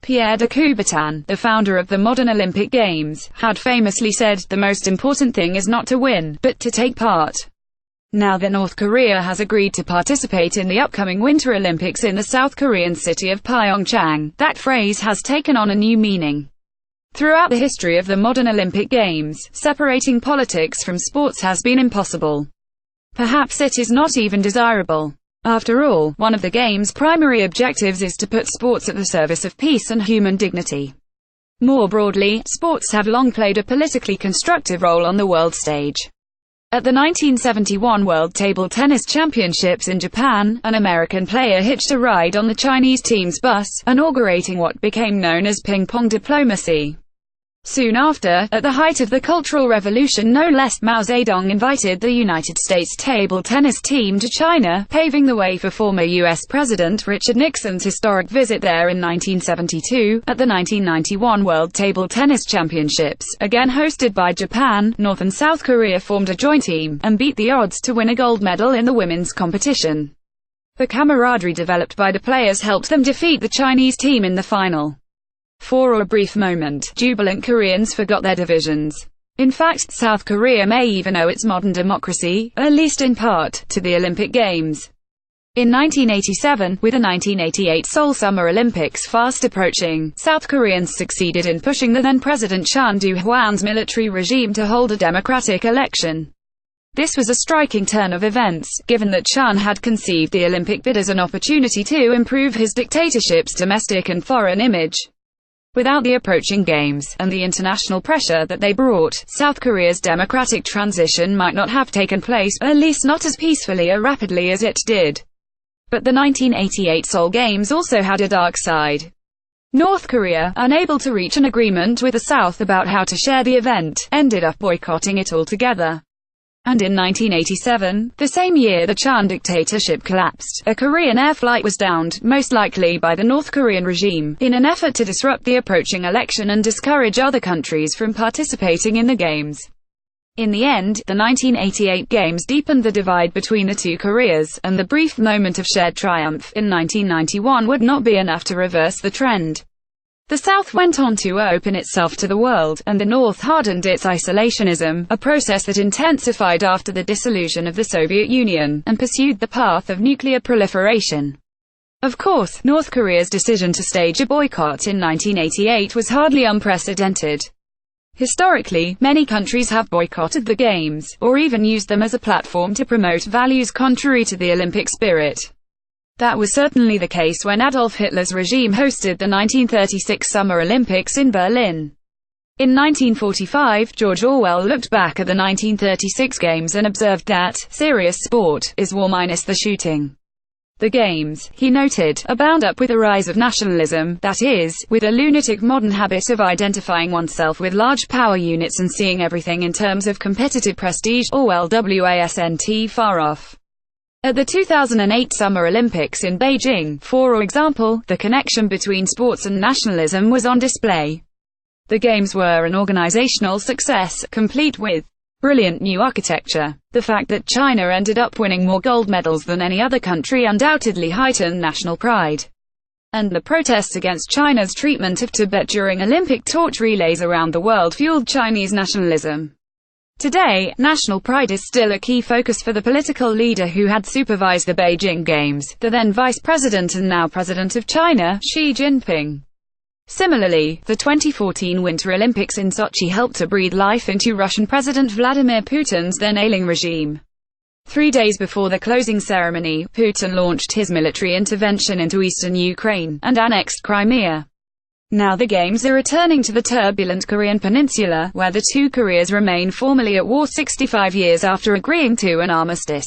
Pierre de Coubertin, the founder of the modern Olympic Games, had famously said, "The most important thing is not to win, but to take part." Now that North Korea has agreed to participate in the upcoming Winter Olympics in the South Korean city of Pyeongchang, that phrase has taken on a new meaning. Throughout the history of the modern Olympic Games, separating politics from sports has been impossible. Perhaps it is not even desirable. After all, one of the Games' primary objectives is to put sports at the service of peace and human dignity. More broadly, sports have long played a politically constructive role on the world stage. At the 1971 World Table Tennis Championships in Japan, an American player hitched a ride on the Chinese team's bus, inaugurating what became known as ping-pong diplomacy. Soon after, at the height of the Cultural Revolution no less, Mao Zedong invited the United States table tennis team to China, paving the way for former U.S. President Richard Nixon's historic visit there in 1972. At the 1991 World Table Tennis Championships, again hosted by Japan, North and South Korea formed a joint team, and beat the odds to win a gold medal in the women's competition. The camaraderie developed by the players helped them defeat the Chinese team in the final. For a brief moment, jubilant Koreans forgot their divisions. In fact, South Korea may even owe its modern democracy, at least in part, to the Olympic Games. In 1987, with the 1988 Seoul Summer Olympics fast approaching, South Koreans succeeded in pushing the then-President Chun Doo-hwan's military regime to hold a democratic election. This was a striking turn of events, given that Chun had conceived the Olympic bid as an opportunity to improve his dictatorship's domestic and foreign image. Without the approaching Games, and the international pressure that they brought, South Korea's democratic transition might not have taken place, at least not as peacefully or rapidly as it did. But the 1988 Seoul Games also had a dark side. North Korea, unable to reach an agreement with the South about how to share the event, ended up boycotting it altogether. And in 1987, the same year the Chun dictatorship collapsed, a Korean air flight was downed, most likely by the North Korean regime, in an effort to disrupt the approaching election and discourage other countries from participating in the Games. In the end, the 1988 Games deepened the divide between the two Koreas, and the brief moment of shared triumph in 1991 would not be enough to reverse the trend. The South went on to open itself to the world, and the North hardened its isolationism, a process that intensified after the dissolution of the Soviet Union, and pursued the path of nuclear proliferation. Of course, North Korea's decision to stage a boycott in 1988 was hardly unprecedented. Historically, many countries have boycotted the Games, or even used them as a platform to promote values contrary to the Olympic spirit. That was certainly the case when Adolf Hitler's regime hosted the 1936 Summer Olympics in Berlin. In 1945, George Orwell looked back at the 1936 Games and observed that, "serious sport is war minus the shooting." The Games, he noted, are bound up with a rise of nationalism, that is, with a lunatic modern habit of identifying oneself with large power units and seeing everything in terms of competitive prestige. Orwell wasn't far off. At the 2008 Summer Olympics in Beijing, for example, the connection between sports and nationalism was on display. The Games were an organizational success, complete with brilliant new architecture. The fact that China ended up winning more gold medals than any other country undoubtedly heightened national pride. And the protests against China's treatment of Tibet during Olympic torch relays around the world fueled Chinese nationalism. Today, national pride is still a key focus for the political leader who had supervised the Beijing Games, the then Vice President and now President of China, Xi Jinping. Similarly, the 2014 Winter Olympics in Sochi helped to breathe life into Russian President Vladimir Putin's then ailing regime. 3 days before the closing ceremony, Putin launched his military intervention into eastern Ukraine, and annexed Crimea. Now the Games are returning to the turbulent Korean peninsula, where the two Koreas remain formally at war 65 years after agreeing to an armistice.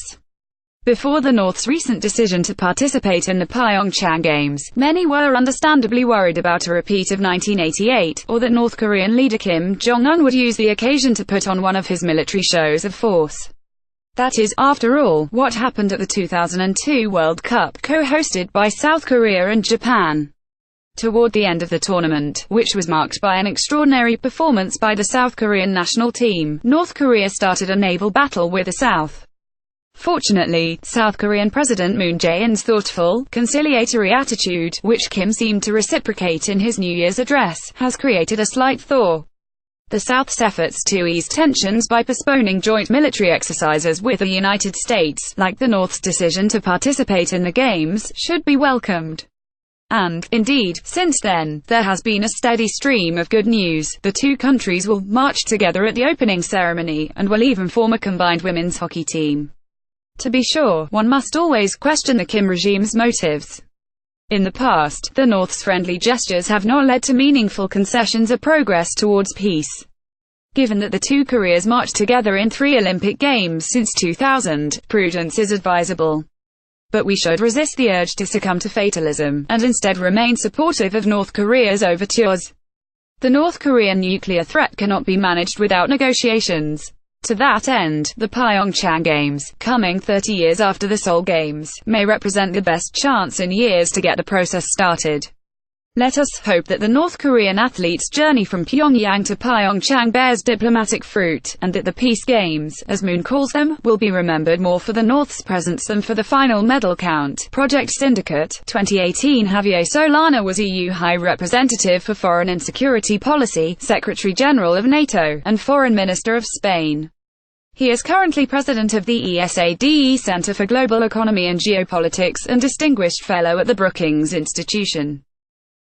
Before the North's recent decision to participate in the Pyeongchang Games, many were understandably worried about a repeat of 1988, or that North Korean leader Kim Jong-un would use the occasion to put on one of his military shows of force. That is, after all, what happened at the 2002 World Cup, co-hosted by South Korea and Japan. Toward the end of the tournament, which was marked by an extraordinary performance by the South Korean national team, North Korea started a naval battle with the South. Fortunately, South Korean President Moon Jae-in's thoughtful, conciliatory attitude, which Kim seemed to reciprocate in his New Year's address, has created a slight thaw. The South's efforts to ease tensions by postponing joint military exercises with the United States, like the North's decision to participate in the Games, should be welcomed. And, indeed, since then, there has been a steady stream of good news. The two countries will march together at the opening ceremony, and will even form a combined women's hockey team. To be sure, one must always question the Kim regime's motives. In the past, the North's friendly gestures have not led to meaningful concessions or progress towards peace. Given that the two Koreas marched together in 3 Olympic Games since 2000, prudence is advisable. But we should resist the urge to succumb to fatalism, and instead remain supportive of North Korea's overtures. The North Korean nuclear threat cannot be managed without negotiations. To that end, the Pyeongchang Games, coming 30 years after the Seoul Games, may represent the best chance in years to get the process started. Let us hope that the North Korean athletes' journey from Pyongyang to Pyeongchang bears diplomatic fruit, and that the Peace Games, as Moon calls them, will be remembered more for the North's presence than for the final medal count. Project Syndicate, 2018. Javier Solana was EU High Representative for Foreign and Security Policy, Secretary-General of NATO, and Foreign Minister of Spain. He is currently president of the ESADE Center for Global Economy and Geopolitics, and Distinguished Fellow at the Brookings Institution.